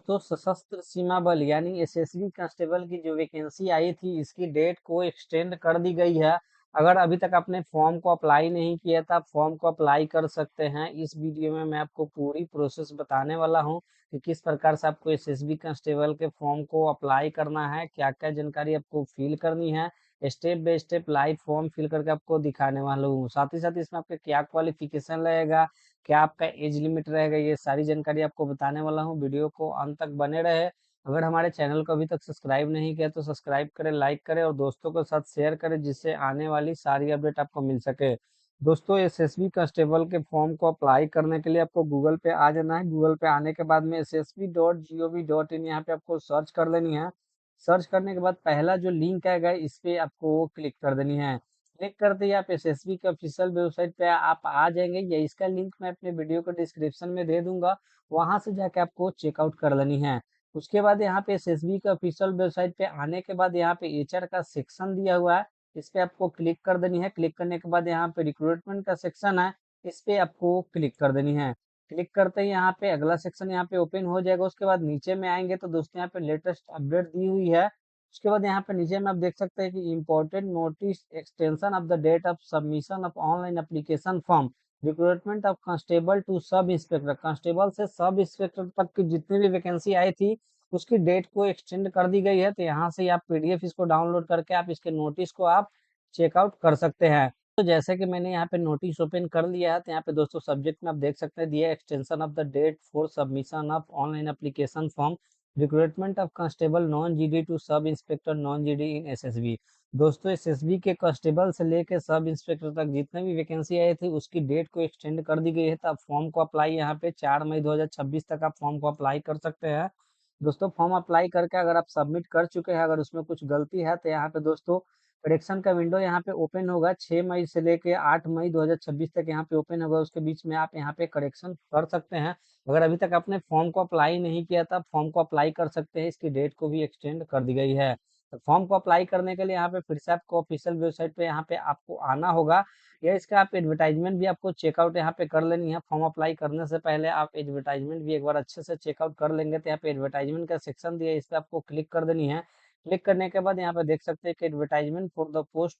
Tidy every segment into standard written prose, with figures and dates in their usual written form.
दोस्तों सशस्त्र सीमा बल यानी एसएसबी कांस्टेबल की जो वैकेंसी आई थी इसकी डेट को एक्सटेंड कर दी गई है। अगर अभी तक आपने फॉर्म को अप्लाई नहीं किया था, आप फॉर्म को अप्लाई कर सकते हैं। इस वीडियो में मैं आपको पूरी प्रोसेस बताने वाला हूं कि किस प्रकार से आपको एसएसबी कांस्टेबल के फॉर्म को अप्लाई करना है, क्या क्या जानकारी आपको फिल करनी है। Step by step live form fill करके आपको दिखाने वाला हूँ। साथ ही साथ इसमें आपका क्या क्वालिफिकेशन रहेगा, क्या आपका एज लिमिट रहेगा, ये सारी जानकारी आपको बताने वाला हूँ। वीडियो को अंत तक बने रहे। अगर हमारे चैनल को अभी तक सब्सक्राइब नहीं किया तो सब्सक्राइब करें, लाइक करें और दोस्तों के साथ शेयर करें, जिससे आने वाली सारी अपडेट आपको मिल सके। दोस्तों एसएसबी कांस्टेबल के फॉर्म को अप्लाई करने के लिए आपको गूगल पे आ जाना है। गूगल पे आने के बाद में ssb.gov.in यहाँ पे आपको सर्च कर लेनी है। सर्च करने के बाद पहला जो लिंक आएगा इस पे आपको क्लिक कर देनी है। क्लिक करते ही आप एसएसबी के ऑफिशियल वेबसाइट पे आप आ जाएंगे, या इसका लिंक मैं अपने वीडियो को डिस्क्रिप्शन में दे दूंगा, वहां से जाके आपको चेकआउट कर लेनी है। उसके बाद यहाँ पे एसएसबी के ऑफिशियल वेबसाइट पे आने के बाद यहाँ पे एचआर का सेक्शन दिया हुआ है, इस पे आपको क्लिक कर देनी है। क्लिक करने के बाद यहाँ पे रिक्रूटमेंट का सेक्शन है, इस पे आपको क्लिक कर देनी है। क्लिक करते ही यहाँ पे अगला सेक्शन यहाँ पे ओपन हो जाएगा। उसके बाद नीचे में आएंगे तो दोस्तों यहाँ पे लेटेस्ट अपडेट दी हुई है। उसके बाद यहाँ पे नीचे में आप देख सकते हैं कि important notice extension of the date of submission of online application form recruitment of constable to sub inspector. Constable से सब इंस्पेक्टर तक की जितनी भी वैकेंसी आई थी उसकी डेट को एक्सटेंड कर दी गई है। तो यहाँ से आप पीडीएफ इसको डाउनलोड करके आप इसके नोटिस को आप चेकआउट कर सकते हैं। तो जैसे कि मैंने यहाँ पे नोटिस ओपन कर लिया है, तो यहाँ पे दोस्तों सब्जेक्ट में आप देख सकते हैं दिया extension of the date for submission of online application form recruitment of constable non GD to sub inspector non GD in SSB. दोस्तों एसएसबी के कांस्टेबल से लेकर सब इंस्पेक्टर तक जितने भी वैकेंसी आई थी उसकी डेट को एक्सटेंड कर दी गई है। तो आप फॉर्म को अप्लाई यहाँ पे 4 मई 2026 तक आप फॉर्म को अप्लाई कर सकते हैं। दोस्तों फॉर्म अप्लाई करके अगर आप सबमिट कर चुके हैं, अगर उसमें कुछ गलती है तो यहाँ पे दोस्तों करेक्शन का विंडो यहाँ पे ओपन होगा। 6 मई से लेके 8 मई 2026 तक यहाँ पे ओपन होगा। उसके बीच में आप यहाँ पे करेक्शन कर सकते हैं। अगर अभी तक आपने फॉर्म को अप्लाई नहीं किया था, फॉर्म को अप्लाई कर सकते हैं। इसकी डेट को भी एक्सटेंड कर दी गई है। तो फॉर्म को अप्लाई करने के लिए यहाँ पे फिर से आपको ऑफिशियल वेबसाइट पे यहाँ पे आपको आना होगा, या इसका आप एडवर्टाइजमेंट भी आपको चेकआउट यहाँ पे कर लेनी है। फॉर्म अप्लाई करने से पहले आप एडवर्टाइजमेंट भी एक बार अच्छे से चेकआउट कर लेंगे। तो यहाँ पे एडवर्टाइजमेंट का सेक्शन दिया है, इस पे आपको क्लिक कर देनी है। क्लिक करने के बाद यहाँ पे देख सकते हैं कि advertisement for the post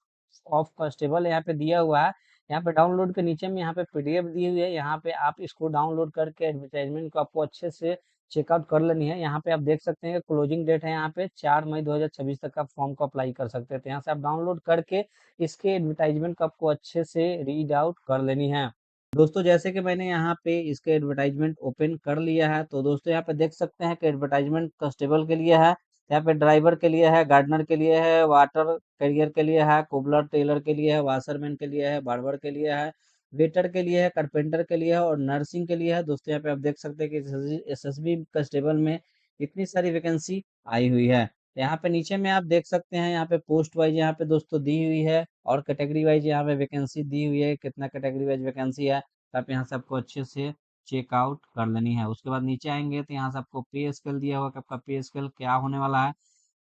of constable यहाँ पे दिया हुआ है। यहाँ पे डाउनलोड के नीचे में यहाँ पे पीडीएफ दी हुई है, यहाँ पे आप इसको डाउनलोड करके एडवर्टाइजमेंट को आपको अच्छे से चेकआउट कर लेनी है। यहाँ पे आप देख सकते हैं कि क्लोजिंग डेट है यहाँ पे 4 मई 2026 तक आप फॉर्म को अप्लाई कर सकते हैं। तो यहाँ से आप डाउनलोड करके इसके एडवर्टाइजमेंट को आपको अच्छे से रीड आउट कर लेनी है। दोस्तों जैसे कि मैंने यहाँ पे इसके एडवर्टाइजमेंट ओपन कर लिया है, तो दोस्तों यहाँ पे देख सकते हैं कि एडवर्टाइजमेंट कांस्टेबल के लिए है, यहाँ पे ड्राइवर के लिए है, गार्डनर के लिए है, वाटर कैरियर के लिए है, कोबलर टेलर के लिए है, वाशरमैन के लिए है, बार्बर के लिए है, वेटर के लिए है, कारपेंटर के लिए है और नर्सिंग के लिए है। दोस्तों यहाँ पे आप देख सकते हैं कि एसएसबी कांस्टेबल में इतनी सारी वैकेंसी आई हुई है। यहाँ पे नीचे में आप देख सकते हैं यहाँ पे पोस्ट वाइज यहाँ पे दोस्तों दी हुई है, और कैटेगरी वाइज यहाँ पे वैकेंसी दी हुई है, कितना कैटेगरी वाइज वैकेंसी है। तो आप यहाँ से आपको अच्छे से चेकआउट कर लेनी है। उसके बाद नीचे आएंगे तो यहाँ से आपको पे स्केल दिया हुआ कि आपका पे स्केल क्या होने वाला है।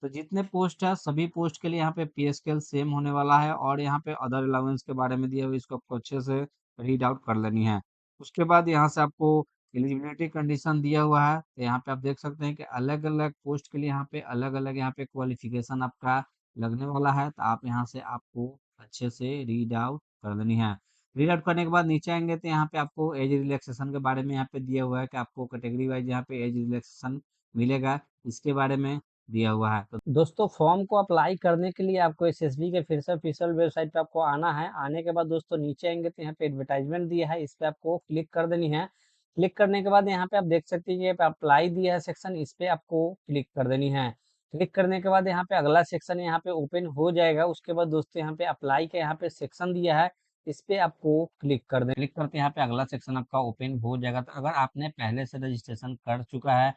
तो जितने पोस्ट है सभी पोस्ट के लिए यहाँ पे पे स्केल सेम होने वाला है, और यहाँ पे अदर अलाउंस के बारे में दिया हुआ, इसको आपको अच्छे से रीड आउट कर लेनी है। उसके बाद यहाँ से आपको एलिजिबिलिटी कंडीशन दिया हुआ है, तो यहाँ पे आप देख सकते हैं कि अलग अलग पोस्ट के लिए यहाँ पे अलग अलग यहाँ पे क्वालिफिकेशन आपका लगने वाला है। तो आप यहाँ से आपको अच्छे से रीड आउट कर लेनी है। रीड आउट करने के बाद नीचे आएंगे तो यहाँ पे आपको एज रिलैक्सेशन के बारे में यहाँ पे दिया हुआ है कि आपको कैटेगरी वाइज यहाँ पे एज रिलैक्सेशन मिलेगा, इसके बारे में दिया हुआ है। तो दोस्तों फॉर्म को अप्लाई करने के लिए आपको एसएसबी के फिर से ऑफिशियल वेबसाइट पे आपको आना है। आने के बाद दोस्तों नीचे आएंगे तो यहाँ पे एडवर्टाइजमेंट दिया है, इस पे आपको क्लिक कर देनी है। क्लिक करने के बाद यहाँ पे आप देख सकते हैं ये अप्लाई दिया है सेक्शन, इस पे आपको क्लिक कर देनी है। क्लिक करने के बाद यहाँ पे अगला सेक्शन यहाँ पे ओपन हो जाएगा। उसके बाद दोस्तों यहाँ पे अप्लाई का यहाँ पे सेक्शन दिया है, इस पे आपको क्लिक कर दें। क्लिक करके यहाँ पे अगला सेक्शन आपका ओपन हो जाएगा। तो अगर आपने पहले से रजिस्ट्रेशन कर चुका है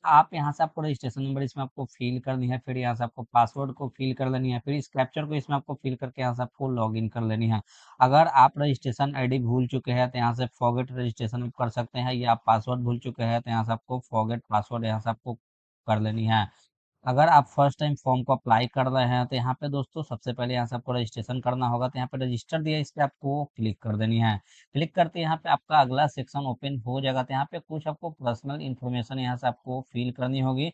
तो आप यहाँ से आपको रजिस्ट्रेशन नंबर इसमें आपको फिल करनी है, फिर यहाँ से आपको पासवर्ड को फिल कर लेनी है, फिर इस कैप्चर को इसमें आपको फिल करके यहाँ से आपको लॉग इन कर लेनी है। अगर आप रजिस्ट्रेशन आईडी भूल चुके हैं तो यहाँ से फॉरगेट रजिस्ट्रेशन आप कर सकते हैं, या आप पासवर्ड भूल चुके हैं तो यहाँ से आपको फॉरगेट पासवर्ड यहाँ से आपको कर लेनी है। अगर आप फर्स्ट टाइम फॉर्म को अप्लाई कर रहे हैं तो यहाँ पे दोस्तों सबसे पहले यहाँ से आपको रजिस्ट्रेशन करना होगा। तो यहाँ पे रजिस्टर दिया है, इस पे आपको क्लिक कर देनी है। क्लिक करते यहाँ पे आपका अगला सेक्शन ओपन हो जाएगा। तो यहाँ पे कुछ आपको पर्सनल इन्फॉर्मेशन यहाँ से आपको फिल करनी होगी।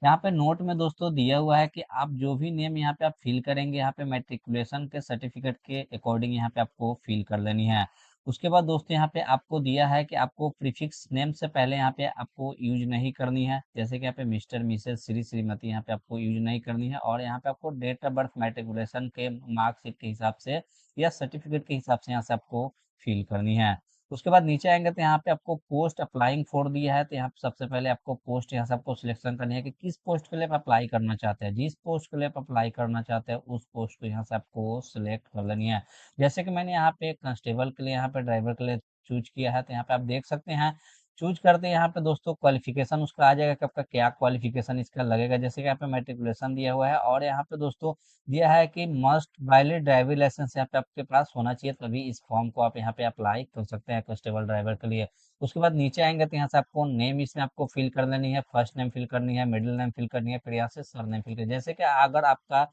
यहाँ पे नोट में दोस्तों दिया हुआ है कि आप जो भी नेम यहाँ पे आप फिल करेंगे, यहाँ पे मैट्रिकुलेशन के सर्टिफिकेट के अकॉर्डिंग यहाँ पे आपको फिल कर लेनी है। उसके बाद दोस्तों यहाँ पे आपको दिया है कि आपको प्रीफिक्स नेम से पहले यहाँ पे आपको यूज नहीं करनी है। जैसे कि यहाँ पे मिस्टर, मिसेस, श्री, श्रीमती यहाँ पे आपको यूज नहीं करनी है। और यहाँ पे आपको डेट ऑफ बर्थ मैट्रिकुलेशन के मार्कशीट के हिसाब से या सर्टिफिकेट के हिसाब से यहाँ से आपको फिल करनी है। उसके बाद नीचे आएंगे तो यहाँ पे आपको पोस्ट अप्लाइंग फॉर दिया है। तो यहाँ पे सबसे पहले आपको पोस्ट यहाँ से आपको सिलेक्शन करनी है कि किस पोस्ट के लिए आप अप्लाई करना चाहते हैं। जिस पोस्ट के लिए आप अप्लाई करना चाहते हैं उस पोस्ट को यहाँ से आपको सिलेक्ट कर लेनी है। जैसे कि मैंने यहाँ पे कांस्टेबल के लिए, यहाँ पे ड्राइवर के लिए चूज किया है। तो यहाँ पे आप देख सकते हैं, चूज करते हैं यहाँ पे दोस्तों क्वालिफिकेशन उसका आ जाएगा कि आपका क्या क्वालिफिकेशन इसका लगेगा। जैसे कि यहाँ पे मैट्रिकुलेशन दिया हुआ है और यहाँ पे दोस्तों दिया है कि मस्ट वैलिड ड्राइविंग लाइसेंस यहाँ पे आपके पास होना चाहिए, तभी इस फॉर्म को आप यहाँ पे अप्लाई कर सकते हैं कांस्टेबल ड्राइवर के लिए। उसके बाद नीचे आएंगे तो यहाँ से आपको नेम इसमें आपको फिल कर लेनी है। फर्स्ट नेम फिल करनी है, मिडिल नेम फिल करनी है, फिर यहाँ से सर नेम फिल करनी है। जैसे कि अगर आपका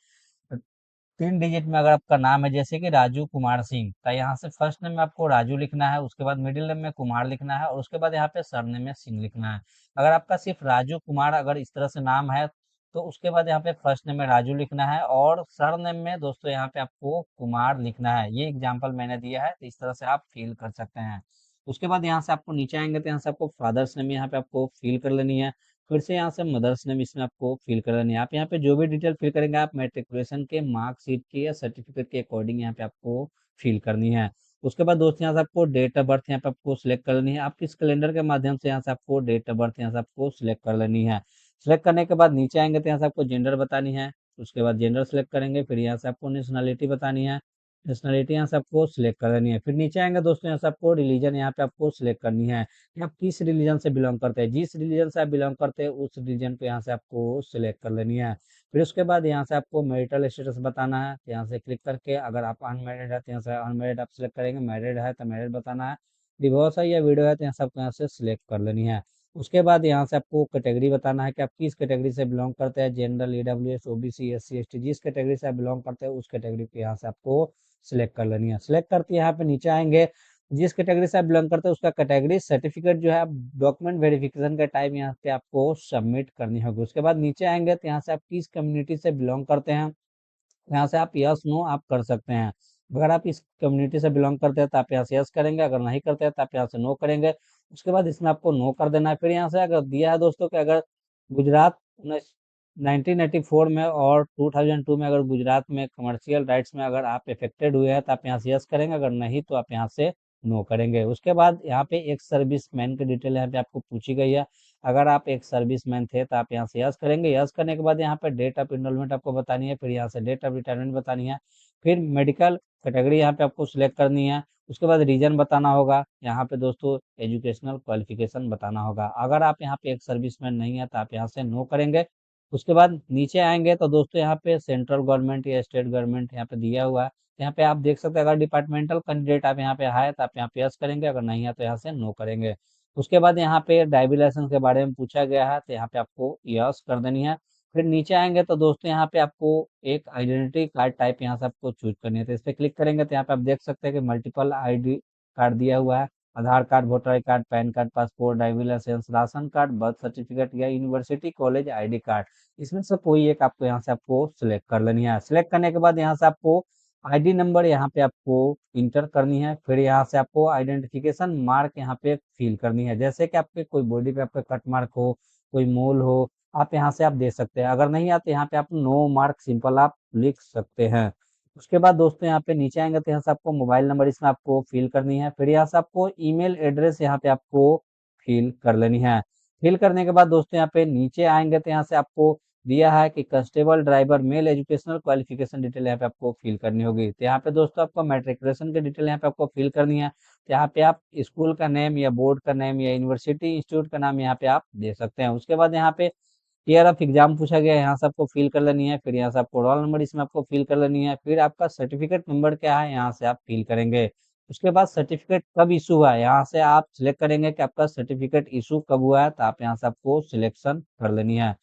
3 डिजिट में अगर आपका नाम है जैसे कि राजू कुमार सिंह, तो यहाँ से फर्स्ट नेम में आपको राजू लिखना है, उसके बाद मिडिल नेम में कुमार लिखना है और उसके बाद यहाँ पे सरनेम में सिंह लिखना है। अगर आपका सिर्फ राजू कुमार अगर इस तरह से नाम है तो उसके बाद यहाँ पे फर्स्ट नेम में राजू लिखना है और सरनेम में दोस्तों यहाँ पे आपको कुमार लिखना है। ये एग्जाम्पल मैंने दिया है, तो इस तरह से आप फिल कर सकते हैं। उसके बाद यहाँ से आपको नीचे आएंगे तो यहाँ से आपको फादर्स नेम यहाँ पे आपको फिल कर लेनी है। फिर से यहाँ से मदर्स नेम इसमें आपको फिल कर लेनी है। आप यहाँ पे जो भी डिटेल फिल करेंगे आप मैट्रिकुलेशन के मार्कशीट के या सर्टिफिकेट के अकॉर्डिंग यहाँ पे आपको फिल करनी है। उसके बाद दोस्तों यहाँ से आपको डेट ऑफ बर्थ यहाँ पे आपको सिलेक्ट कर लेनी है। आप किस कैलेंडर के माध्यम से यहाँ से आपको डेट ऑफ बर्थ यहाँ से आपको सिलेक्ट कर लेनी है। सिलेक्ट करने के बाद नीचे आएंगे तो यहाँ से आपको जेंडर बतानी है। उसके बाद जेंडर सिलेक्ट करेंगे, फिर यहाँ से आपको नेशनलिटी बतानी है। नेशनलिटी यहाँ से आपको सिलेक्ट कर लेनी है। फिर नीचे आएंगे दोस्तों यहाँ से आपको रिलीजन यहाँ पे आपको सिलेक्ट करनी है कि आप किस रिलीजन से बिलोंग करते हैं। जिस रिलीजन से आप बिलोंग करते हैं उस रिलीजन को यहाँ से आपको सिलेक्ट कर लेनी है। फिर उसके बाद यहाँ से आपको मैरिटल स्टेटस बताना है। यहाँ से क्लिक करके अगर आप अनमैरिड है तो यहाँ से अनमैरिड आप सिलेक्ट करेंगे, मैरिड है तो मैरिड बताना है, डिवोर्स है या विडो है तो यहाँ से आपको यहाँ से सिलेक्ट कर लेनी है। उसके बाद यहाँ से आपको कैटेगरी बताना है कि आप किस कैटेगरी से बिलोंग करते हैं, general, EWS, OBC, SC, ST. जिस कैटेगरी से आप बिलोंग करते हैं उस कैटेगरी को यहाँ से आपको सिलेक्ट कर लेनी है। सिलेक्ट करके यहाँ पे नीचे आएंगे, जिस कैटेगरी से आप बिलोंग करते हैं उसका कैटेगरी सर्टिफिकेट जो है आप डॉक्यूमेंट वेरिफिकेशन का टाइम यहाँ पे आपको सबमिट करनी होगी। उसके बाद नीचे आएंगे तो यहाँ से आप किस कम्युनिटी से बिलोंग करते हैं, यहाँ से आप यस नो आप कर सकते हैं। अगर आप इस कम्युनिटी से बिलोंग करते हैं तो आप यहाँ से यस करेंगे, अगर नहीं करते हैं तो आप यहाँ से नो करेंगे। उसके बाद इसमें आपको नो कर देना है। फिर यहाँ से अगर दिया है दोस्तों कि अगर गुजरात 1984 में और 2002 में अगर गुजरात में कमर्शियल राइट्स में अगर आप इफेक्टेड हुए हैं तो आप यहाँ से यस करेंगे, अगर नहीं तो आप यहाँ से नो करेंगे। उसके बाद यहाँ पे एक सर्विस मैन की डिटेल यहाँ पे आपको पूछी गई है। अगर आप एक सर्विस मैन थे तो आप यहाँ से यस करेंगे। यस करने के बाद यहाँ पे डेट ऑफ इनरोलमेंट आपको बतानी है, फिर यहाँ से डेट ऑफ रिटायरमेंट बतानी है, फिर मेडिकल कैटेगरी यहाँ पे आपको सिलेक्ट करनी है। उसके बाद रीजन बताना होगा, यहाँ पे दोस्तों एजुकेशनल क्वालिफिकेशन बताना होगा। अगर आप यहाँ पे एक सर्विसमैन नहीं है तो आप यहाँ से नो करेंगे। उसके बाद नीचे आएंगे तो दोस्तों यहाँ पे सेंट्रल गवर्नमेंट या स्टेट गवर्नमेंट यहाँ पे दिया हुआ है। यहाँ पे आप देख सकते हैं अगर डिपार्टमेंटल कैंडिडेट आप यहाँ पे है तो आप यहाँ पे यस करेंगे, अगर नहीं है तो यहाँ से नो करेंगे। उसके बाद यहाँ पे ड्राइविंग लाइसेंस के बारे में पूछा गया है तो यहाँ पे आपको यस कर देनी है। फिर नीचे आएंगे तो दोस्तों यहाँ पे आपको एक आइडेंटिटी कार्ड टाइप यहाँ से आपको चूज करनी है। तो इस पे क्लिक करेंगे तो यहाँ पे आप देख सकते हैं कि मल्टीपल आईडी कार्ड दिया हुआ है। Aadhaar card, voter I card, PAN card, passport, driving licence, ration card, birth certificate या यूनिवर्सिटी कॉलेज आईडी कार्ड, इसमें से कोई एक आपको यहाँ से आपको सिलेक्ट कर लेनी है। सिलेक्ट करने के बाद यहाँ से आपको आईडी नंबर यहाँ पे आपको इंटर करनी है। फिर यहाँ से आपको आइडेंटिफिकेशन मार्क यहाँ पे फिल करनी है। जैसे कि आपके कोई बॉडी पे आपका कट मार्क हो, कोई मोल हो, आप यहाँ से आप दे सकते हैं। अगर नहीं आते यहाँ पे आप नो मार्क सिंपल आप लिख सकते हैं। उसके बाद दोस्तों यहाँ पे नीचे आएंगे तो यहाँ से आपको मोबाइल नंबर इसमें आपको फिल करनी है। फिर यहाँ से आपको ईमेल एड्रेस यहाँ पे आपको फिल कर लेनी है। फिल करने के बाद दोस्तों यहाँ पे नीचे आएंगे तो यहाँ से आपको दिया है कि constable driver male educational qualification detail यहाँ पे आपको फिल करनी होगी। तो यहाँ पे दोस्तों आपको मैट्रिकुलेशन की डिटेल यहाँ पे आपको फिल करनी है। तो यहाँ पे आप स्कूल का नेम या बोर्ड का नेम या यूनिवर्सिटी इंस्टीट्यूट का नाम यहाँ पे आप दे सकते हैं। उसके बाद यहाँ पे ईयर ऑफ एग्जाम पूछा गया है, यहाँ से आपको फिल कर लेनी है। फिर यहाँ से आपको रोल नंबर इसमें आपको फिल कर लेनी है। फिर आपका सर्टिफिकेट नंबर क्या है यहाँ से आप फिल करेंगे। उसके बाद सर्टिफिकेट कब इशू हुआ है यहाँ से आप सिलेक्ट करेंगे कि आपका सर्टिफिकेट इशू कब हुआ है, तो आप यहाँ से आपको सिलेक्शन कर लेनी है।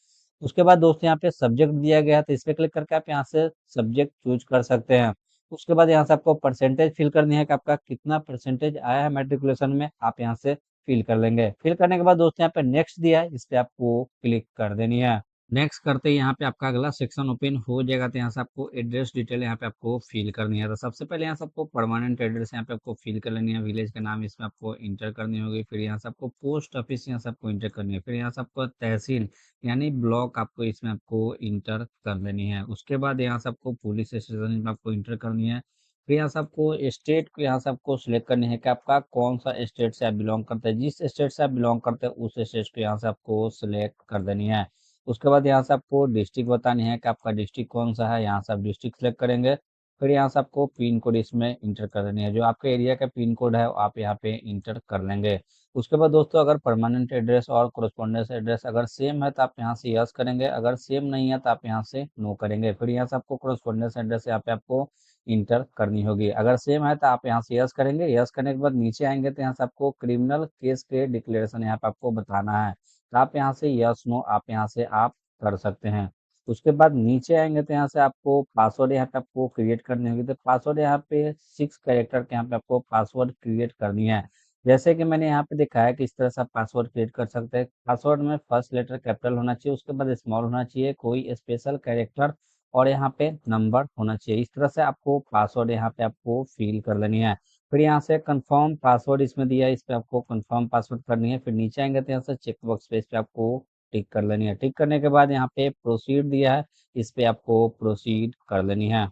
उसके बाद दोस्तों यहाँ पे सब्जेक्ट दिया गया है, तो इस पे क्लिक करके आप यहाँ से सब्जेक्ट चूज कर सकते हैं। उसके बाद यहाँ से आपको परसेंटेज फिल करनी है कि आपका कितना परसेंटेज आया है मैट्रिकुलेशन में, आप यहाँ से फिल कर लेंगे। फिल करने के बाद दोस्तों यहाँ पे नेक्स्ट दिया है, इस पे आपको क्लिक कर देनी है। नेक्स्ट करते ही यहाँ पे आपका अगला सेक्शन ओपन हो जाएगा, तो यहाँ से आपको एड्रेस डिटेल यहाँ पे आपको फिल करनी है। तो सबसे पहले यहाँ से आपको परमानेंट एड्रेस यहाँ पे आपको फिल कर लेनी है, विलेज का नाम इसमें आपको इंटर करनी होगी। फिर यहाँ से आपको पोस्ट ऑफिस यहाँ से आपको इंटर करनी है। फिर यहाँ से आपको तहसील यानी ब्लॉक आपको इसमें आपको इंटर कर देनी है। उसके बाद यहाँ से आपको पुलिस स्टेशन में आपको इंटर करनी है। फिर यहाँ से आपको स्टेट को यहाँ से आपको सिलेक्ट करनी है कि आपका कौन सा स्टेट से आप बिलोंग करते हैं। जिस स्टेट से आप बिलोंग करते हैं उस स्टेट को यहाँ से आपको सिलेक्ट कर देनी है। उसके बाद यहाँ से आपको डिस्ट्रिक्ट बतानी है कि आपका डिस्ट्रिक्ट कौन सा है, यहाँ से आप डिस्ट्रिक्ट सेलेक्ट करेंगे। फिर यहाँ से आपको पिन कोड इसमें इंटर कर देनी है, जो आपके एरिया का पिन कोड है आप यहाँ पे इंटर कर लेंगे। उसके बाद दोस्तों अगर परमानेंट एड्रेस और कोरस्पोंडेंस एड्रेस अगर सेम है तो आप यहाँ से यस करेंगे, अगर सेम नहीं है तो आप यहाँ से नो करेंगे। फिर यहाँ से आपको कोरस्पोंडेंस एड्रेस यहाँ पे आपको इंटर करनी होगी। अगर सेम है तो आप यहाँ से यस करेंगे। यस करने के बाद नीचे आएंगे तो यहाँ से आपको क्रिमिनल केस के डिक्लेरेशन यहाँ पे आपको बताना है, तो आप यहाँ से यस नो आप यहाँ से आप कर सकते हैं। उसके बाद नीचे आएंगे तो यहाँ से आपको पासवर्ड यहाँ पे आपको क्रिएट करनी होगी। तो पासवर्ड यहाँ पे 6 कैरेक्टर के यहाँ पे आपको पासवर्ड क्रिएट करनी है। जैसे कि मैंने यहाँ पे दिखाया कि इस तरह से आप पासवर्ड क्रिएट कर सकते हैं। पासवर्ड में फर्स्ट लेटर कैपिटल होना चाहिए, उसके बाद स्मॉल होना चाहिए, कोई स्पेशल कैरेक्टर और यहाँ पे नंबर होना चाहिए। इस तरह से आपको पासवर्ड यहाँ पे आपको फिल कर लेनी है। फिर यहाँ से कंफर्म पासवर्ड इसमें दिया है, इस पे आपको कंफर्म पासवर्ड करनी है। फिर नीचे आएंगे तो यहाँ से चेक बॉक्स पे इस पे आपको टिक कर लेनी है। टिक करने के बाद यहाँ पे प्रोसीड दिया है, इस पे आपको प्रोसीड कर लेनी है।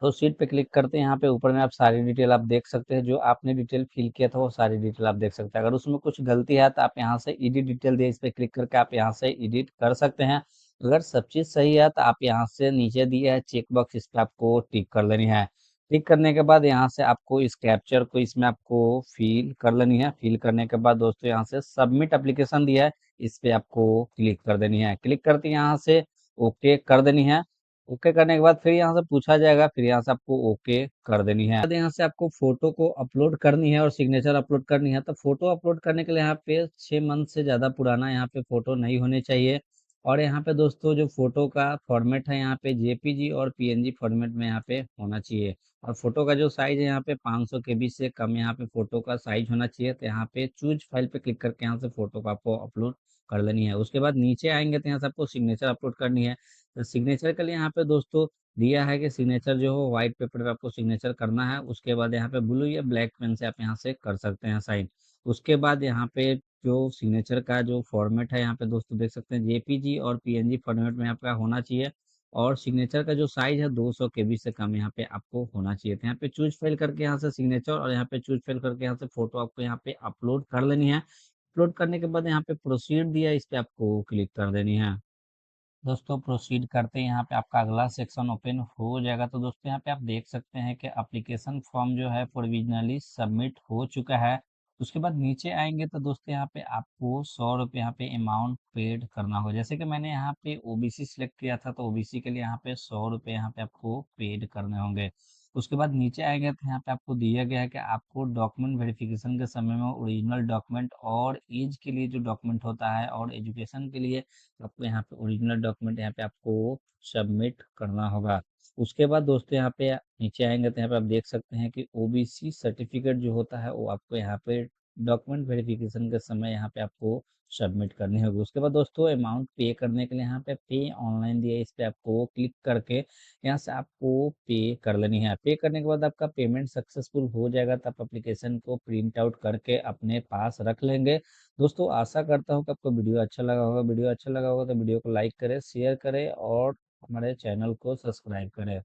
तो सीट पे क्लिक करते हैं, यहाँ पे ऊपर में आप सारी डिटेल आप देख सकते हैं, जो आपने डिटेल फिल किया था वो सारी डिटेल आप देख सकते हैं। अगर उसमें कुछ गलती है तो आप यहाँ से एडिट डिटेल दिए, इस पे क्लिक करके आप यहाँ से एडिट कर सकते हैं। अगर सब चीज़ सही है तो आप यहाँ से नीचे दिया है चेक बॉक्स, इस पे आपको टिक कर लेनी है। टिक करने के बाद यहाँ से आपको इस कैप्चर को इसमें आपको फिल कर लेनी है। फिल करने के बाद दोस्तों यहाँ से सबमिट एप्लीकेशन दिया है, इस पे आपको क्लिक कर देनी है। क्लिक करते यहाँ से ओके कर देनी है। ओके करने के बाद फिर यहाँ से पूछा जाएगा, फिर यहाँ से आपको ओके कर देनी है। यहाँ से आपको फोटो को अपलोड करनी है और सिग्नेचर अपलोड करनी है। तो फोटो अपलोड करने के लिए यहाँ पे 6 मंथ से ज्यादा पुराना यहाँ पे फोटो नहीं होने चाहिए। और यहाँ पे दोस्तों जो फोटो का फॉर्मेट है यहाँ पे जेपीजी और पीएनजी फॉर्मेट में यहाँ पे होना चाहिए। और फोटो का जो साइज है यहाँ पे 500 केबी से कम यहाँ पे फोटो का साइज होना चाहिए। तो यहाँ पे चूज फाइल पे क्लिक करके यहाँ से फोटो को आपको अपलोड कर लेनी है। उसके बाद नीचे आएंगे तो यहाँ से आपको सिग्नेचर अपलोड करनी है। तो सिग्नेचर के लिए यहाँ पे दोस्तों दिया है कि सिग्नेचर जो हो व्हाइट पेपर पे आपको सिग्नेचर करना है। उसके बाद यहाँ पे ब्लू या ब्लैक पेन से आप यहाँ से कर सकते हैं साइन। उसके बाद यहाँ पे जो सिग्नेचर का जो फॉर्मेट है यहाँ पे दोस्तों देख सकते हैं जेपीजी और पीएनजी फॉर्मेट में आपका होना चाहिए। और सिग्नेचर का जो साइज है 200 केबी से कम यहाँ पे आपको होना चाहिए। तो यहाँ पे चूज फाइल करके यहाँ से सिग्नेचर और यहाँ पे चूज फाइल करके यहाँ से फोटो आपको यहाँ पे अपलोड कर लेनी है। अपलोड करने के बाद यहाँ पे प्रोसीड दिया है, इस पे आपको क्लिक कर देनी है। दोस्तों प्रोसीड करते हैं, यहाँ पे आपका अगला सेक्शन ओपन हो जाएगा। तो दोस्तों यहाँ पे आप देख सकते हैं कि एप्लीकेशन फॉर्म जो है प्रोविजनली सबमिट हो चुका है। उसके बाद नीचे आएंगे तो दोस्तों यहाँ पे आपको 100 रुपये यहाँ पे अमाउंट पेड करना होगा। जैसे कि मैंने यहाँ पे ओबीसी सिलेक्ट किया था, तो ओबीसी के लिए यहाँ पे 100 रुपये यहाँ पे आपको पेड करने होंगे। उसके बाद नीचे आएंगे तो यहाँ पे आपको दिया गया है कि आपको डॉक्यूमेंट वेरिफिकेशन के समय में ओरिजिनल डॉक्यूमेंट और एज के लिए जो डॉक्यूमेंट होता है और एजुकेशन के लिए आपको यहाँ पे ओरिजिनल डॉक्यूमेंट यहाँ पे आपको सबमिट करना होगा। उसके बाद दोस्तों यहाँ पे नीचे आएंगे तो यहाँ पे आप देख सकते हैं कि ओबीसी सर्टिफिकेट जो होता है वो आपको यहाँ पे डॉक्यूमेंट वेरिफिकेशन के समय यहाँ पे आपको सबमिट करनी होगी। उसके बाद दोस्तों अमाउंट पे करने के लिए यहाँ पे पे ऑनलाइन दिया है, इस पे आपको क्लिक करके यहाँ से आपको पे कर लेनी है। पे करने के बाद आपका पेमेंट सक्सेसफुल हो जाएगा, तो आप एप्लीकेशन को प्रिंट आउट करके अपने पास रख लेंगे। दोस्तों आशा करता हूँ कि आपको वीडियो अच्छा लगा होगा। वीडियो अच्छा लगा होगा तो वीडियो को लाइक करें, शेयर करें और हमारे चैनल को सब्सक्राइब करें।